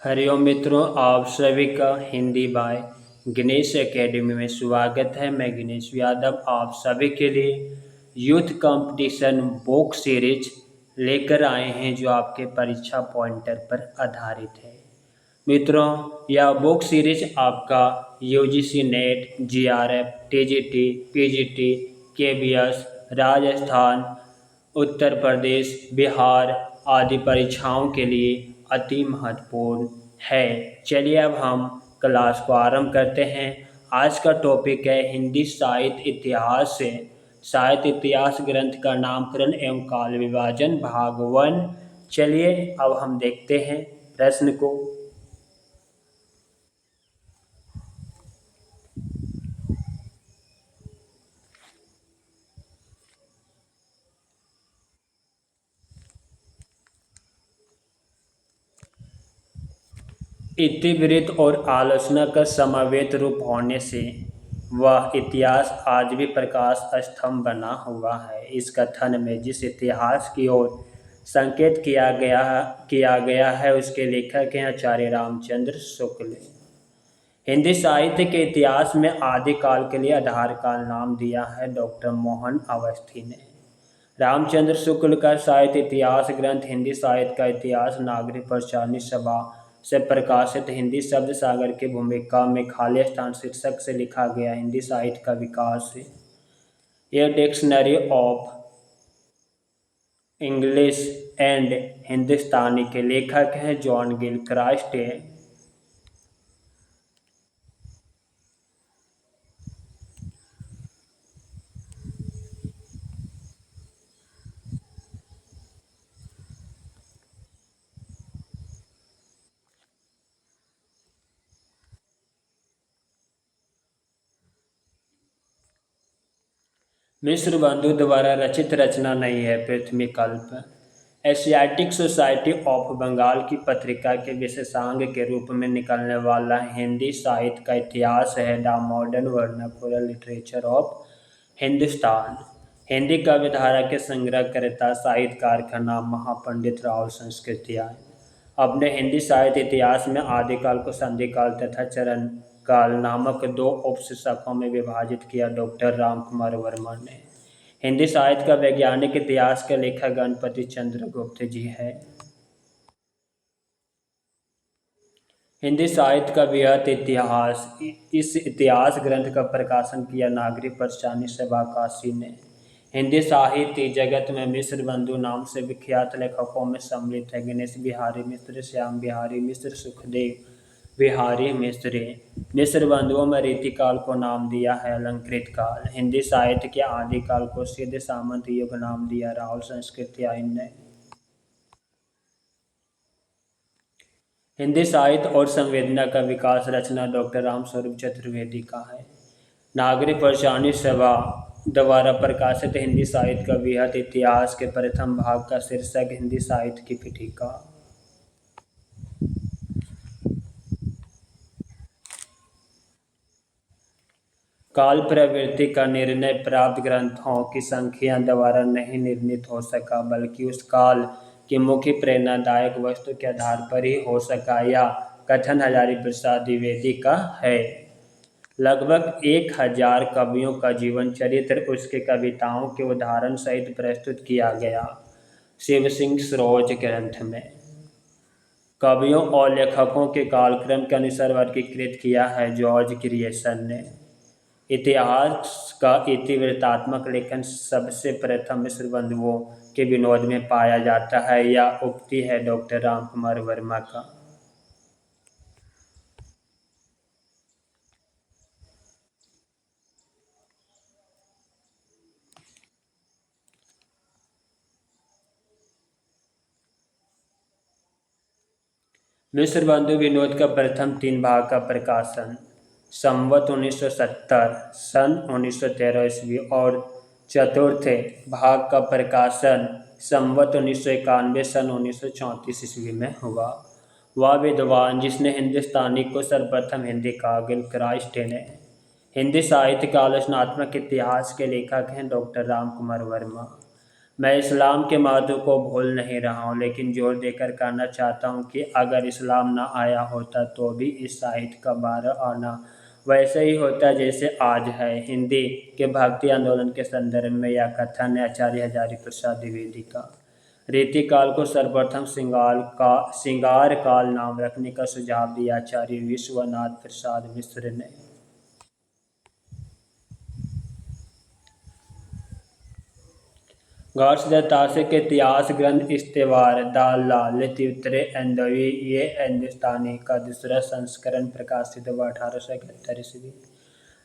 हरिओम मित्रों, आप सभी का हिंदी बाय गणेश एकेडमी में स्वागत है। मैं गणेश यादव आप सभी के लिए यूथ कंपटीशन बुक सीरीज लेकर आए हैं जो आपके परीक्षा पॉइंटर पर आधारित है। मित्रों, यह बुक सीरीज आपका UGC NET, JRF, TGT, PGT, KVS, Rajasthan, Uttar Pradesh, Bihar आदि परीक्षाओं के लिए अति महत्वपूर्ण है। चलिए अब हम क्लास को आरंभ करते हैं। आज का टॉपिक है हिंदी साहित्य इतिहास से साहित्य इतिहास ग्रंथ का नामकरण एवं काल विभाजन भाग 1। चलिए अब हम देखते हैं प्रश्न को। इतिवृत्त और आलोचना का समवेत रूप होने से वह इतिहास आज भी प्रकाश स्तंभ बना हुआ है। इस कथन में जिस इतिहास की ओर संकेत किया गया है उसके लेखक हैं आचार्य रामचंद्र शुक्ल। हिंदी साहित्य के इतिहास में आदिकाल के लिए आधार काल नाम दिया है डॉक्टर मोहन अवस्थी ने। रामचंद्र शुक्ल का साहित्य इतिहास ग्रंथ हिंदी साहित्य का इतिहास नागरिक प्रचारणी सभा से प्रकाशित हिंदी शब्द सागर की भूमिका में खाली स्थान शीर्षक से लिखा गया हिंदी साहित्य का विकास है। यह डिक्शनरी ऑफ इंग्लिश एंड हिंदुस्तानी के लेखक हैं जॉन गिल क्रास्ट। मिस्र बंधु द्वारा रचित रचना नहीं है। पृथ्वी कल्प एशियाटिक सोसाइटी ऑफ बंगाल की पत्रिका के विशेषांग के रूप में निकलने वाला हिंदी साहित्य का इतिहास है the modern vernacular literature of Hindustan. Hindi काव्यधारा के संग्रहकर्ता साहित्यकार का नाम महापंडित राव संस्कृतिया है। अपने हिंदी साहित्य इतिहास में आदिकाल को संधिकाल तथा चरण काल नामक दो उपशीर्षकों में विभाजित किया। डॉक्टर राम कुमार वर्मा ने हिंदी साहित्य का वैज्ञानिक इतिहास के लेखक गणपति चंद्र गुप्त जी है। हिंदी साहित्य का वृहत इतिहास इस इतिहास ग्रंथ का प्रकाशन किया नागरिक प्रचारणी सभा काशी ने। हिंदी साहित्य जगत में मिश्र बंधु नाम से विख्यात लेखकों में सम्मिलित है गणेश बिहारी मिश्र, श्याम बिहारी मिश्र, सुखदेव बिहारी मिश्र। मिश्र बंधुओं में रीतिकाल को नाम दिया है अलंकृत काल। हिंदी साहित्य के आदिकाल को सिद्ध सामंत युग नाम दिया राहुल संस्कृति आइन ने। हिंदी साहित्य और संवेदना का विकास रचना डॉक्टर रामस्वरूप चतुर्वेदी का है। नागरिक प्रचारणी सभा द्वारा प्रकाशित हिंदी साहित्य का वृहत इतिहास के प्रथम भाग का शीर्षक हिंदी साहित्य की पीठिका। काल प्रवृत्ति का निर्णय प्राप्त ग्रंथों की संख्या द्वारा नहीं निर्णित हो सका बल्कि उस काल की मुख्य प्रेरणादायक वस्तु के आधार पर ही हो सका। यह कथन हजारी प्रसाद द्विवेदी का है। लगभग 1000 कवियों का जीवन चरित्र उसके कविताओं के उदाहरण सहित प्रस्तुत किया गया शिव सिंह सरोज ग्रंथ में। कवियों और लेखकों के कालक्रम के अनुसार वर्गीकृत किया है जॉर्ज क्रिएशन ने। इतिहास का इतिवृत्तात्मक लेखन सबसे प्रथम मिश्र बंधुओं के विनोद में पाया जाता है। यह उक्ति है डॉक्टर राम कुमार वर्मा का। मिश्र बंधु विनोद का प्रथम 3 भाग का प्रकाशन संवत 1970 सन 1913 ईस्वी और चतुर्थ भाग का प्रकाशन संवत 1991 सन 1934 ईस्वी में हुआ। वह विद्वान जिसने हिंदुस्तानी को सर्वप्रथम हिंदी कहा गिल क्रास्ट ने। हिंदी साहित्य का आलोचनात्मक इतिहास के लेखक हैं डॉक्टर राम कुमार वर्मा। मैं इस्लाम के महत्व को भूल नहीं रहा हूँ, लेकिन जोर देकर कहना चाहता हूँ कि अगर इस्लाम न आया होता तो भी इस साहित्य का बारह आना वैसे ही होता जैसे आज है। हिंदी के भक्ति आंदोलन के संदर्भ में यह कथन है आचार्य हजारी प्रसाद द्विवेदी का। रीतिकाल को सर्वप्रथम श्रृंगार काल नाम रखने का सुझाव दिया आचार्य विश्वनाथ प्रसाद मिश्र ने। गौरसदातासे के इतिहास ग्रंथ इश्तेवार दालाल तिब्तरे एंदवी ये हिंदुस्तानी का दूसरा संस्करण प्रकाशित हुआ 1871 ईस्वी।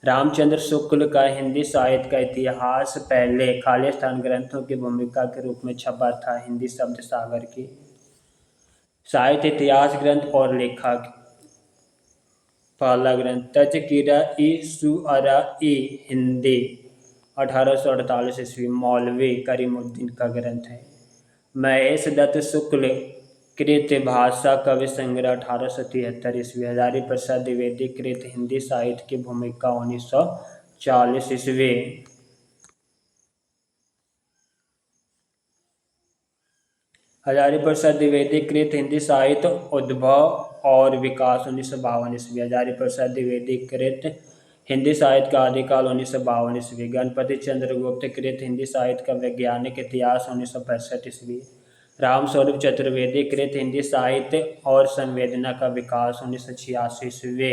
रामचंद्र शुक्ल का हिंदी साहित्य का इतिहास पहले खालिस्तान ग्रंथों की भूमिका के रूप में छपा था। हिंदी शब्द सागर की साहित्य इतिहास ग्रंथ और लेखक। पहला ग्रंथ तज़किरा ई शुअरा ई हिंदी 1848 ईस्वी मौलवी करीमुद्दीन का ग्रंथ है। महेश दत्त शुक्ल कृत भाषा कवि संग्रह 1873 ईस्वी। हजारी प्रसाद द्विवेदी कृत हिंदी साहित्य की भूमिका 1940 ईस्वी। हजारी प्रसाद द्विवेदी कृत हिंदी साहित्य उद्भव और विकास 1952 ईस्वी। हजारी प्रसाद द्विवेदी कृत हिंदी साहित्य का आदिकाल 1952 ईस्वी। गणपति चंद्रगुप्त कृत हिंदी साहित्य का वैज्ञानिक इतिहास 1965 ईस्वी। रामस्वरूप चतुर्वेदी कृत हिंदी साहित्य और संवेदना का विकास 1986 ईस्वी।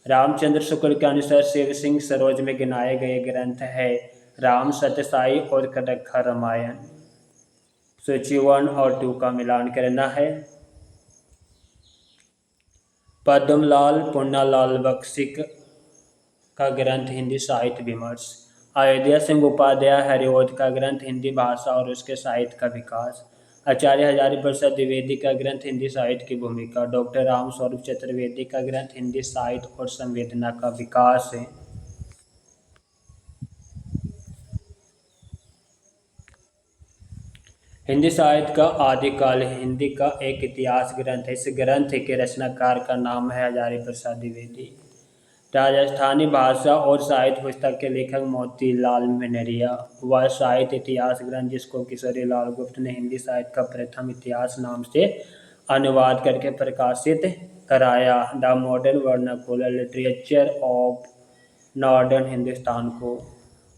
रामचंद्र शुक्ल के अनुसार शिव सिंह सरोज में गिनाए गए ग्रंथ है राम सत्यसाई और कटक्खा रामायण। सूची 1 और 2 का मिलान करना है। पद्मलाल पुन्नालाल बख्शी का ग्रंथ हिंदी साहित्य विमर्श। अयोध्या सिंह उपाध्याय हरिओद का ग्रंथ हिंदी भाषा और उसके साहित्य का विकास। आचार्य हजारी प्रसाद द्विवेदी का ग्रंथ हिंदी साहित्य की भूमिका। डॉक्टर रामस्वरूप चतुर्वेदी का ग्रंथ हिंदी साहित्य और संवेदना का विकास है। हिंदी साहित्य का आदिकाल हिंदी का एक इतिहास ग्रंथ है। इस ग्रंथ के रचनाकार का नाम है हजारी प्रसाद द्विवेदी। राजस्थानी भाषा और साहित्य पुस्तक के लेखक मोतीलाल मेनरिया। वह साहित्य इतिहास ग्रंथ जिसको किशोरी लाल गुप्त ने हिंदी साहित्य का प्रथम इतिहास नाम से अनुवाद करके प्रकाशित कराया। The modern vernacular literature of northern Hindustan को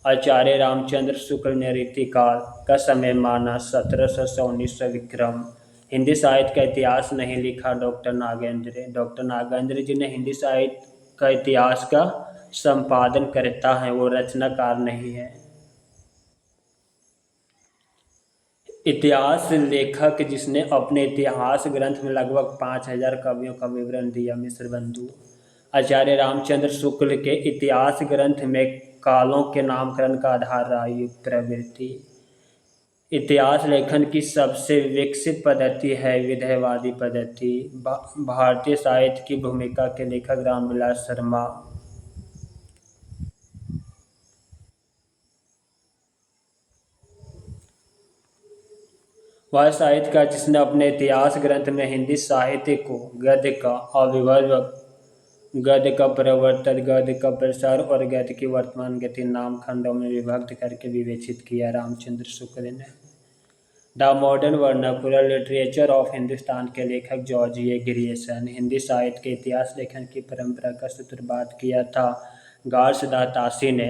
आचार्य रामचंद्र शुक्ल ने रीतिकाल का समय माना 1700 से 1900 विक्रम। हिंदी साहित्य का इतिहास नहीं लिखा डॉक्टर नागेंद्र जी ने हिंदी साहित्य का इतिहास का संपादन करता है, वो रचनाकार नहीं है। इतिहास लेखक जिसने अपने इतिहास ग्रंथ में लगभग 5000 कवियों का विवरण दिया मिश्र बंधु। आचार्य रामचंद्र शुक्ल के इतिहास ग्रंथ में कालों के नामकरण का आधार रहा युग प्रवृत्ति। इतिहास लेखन की सबसे विकसित पद्धति है विधेयवादी पद्धति। भारतीय साहित्य की भूमिका के लेखक रामविलास शर्मा। वह साहित्य का जिसने अपने इतिहास ग्रंथ में हिंदी साहित्य को गद्य का अविभाज्य, गद्य का प्रवर्तन, गद्य का प्रसार और गद्य की वर्तमान गति नाम खंडों में विभक्त करके विवेचित किया। रामचंद्र शुक्ल ने the modern vernacular literature of Hindustan के लेखक जॉर्ज ए ग्रियर्सन। हिंदी साहित्य के इतिहास लेखन की परंपरा का सूत्रपात किया था गौरसदातासी ने।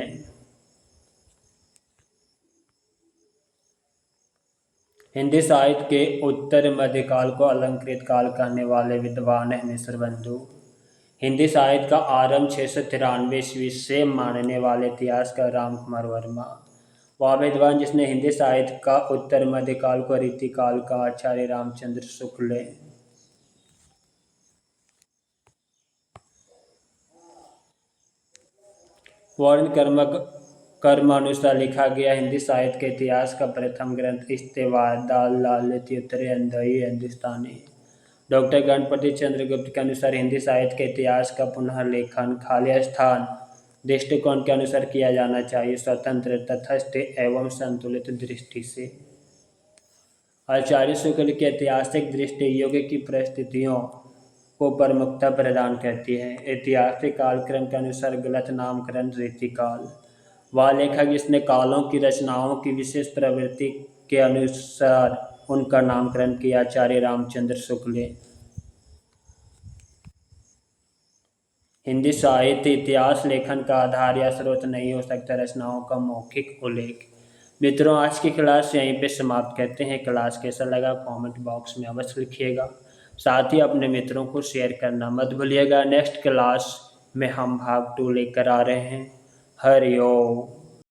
हिंदी साहित्य के उत्तर मध्यकाल को अलंकृत काल कहने वाले विद्वान हैं मिश्र बंधु। हिंदी साहित्य का आरंभ 693 ईस्वी से मानने वाले इतिहासकार रामकुमार वर्मा। वह विद्वान जिसने हिंदी साहित्य का उत्तर मध्यकाल को रीतिकाल का आचार्य रामचंद्र शुक्ल। वर्ण कर्मानुसार लिखा गया हिंदी साहित्य के इतिहास का प्रथम ग्रंथ इश्तेवार दालाल तिब्तरे हिंदुस्तानी। डॉक्टर गणपति चंद्रगुप्त के अनुसार हिंदी साहित्य के इतिहास का पुनः लेखन खालिस्तान दृष्टिकोण के अनुसार किया जाना चाहिए, स्वतंत्र तटस्थ एवं संतुलित दृष्टि से। आचार्य शुक्ल की ऐतिहासिक दृष्टि युग की परिस्थितियों को प्रमुखता प्रदान करती है। ऐतिहासिक कालक्रम के अनुसार गलत नामकरण रीतिकाल। वह लेखक जिसने कालों की रचनाओं की विशेष प्रवृत्ति के अनुसार उनका नामकरण किया। आचार्य रामचंद्र शुक्ल। हिंदी साहित्य इतिहास लेखन का आधार या स्रोत नहीं हो सकता, रचनाओं का मौखिक उल्लेख। मित्रों, आज की क्लास यहीं पे समाप्त करते हैं। क्लास कैसा लगा कमेंट बॉक्स में अवश्य लिखिएगा। साथ ही अपने मित्रों को शेयर करना मत भूलिएगा। नेक्स्ट क्लास में हम भाग 2 लेकर आ रहे हैं। हरि ओम।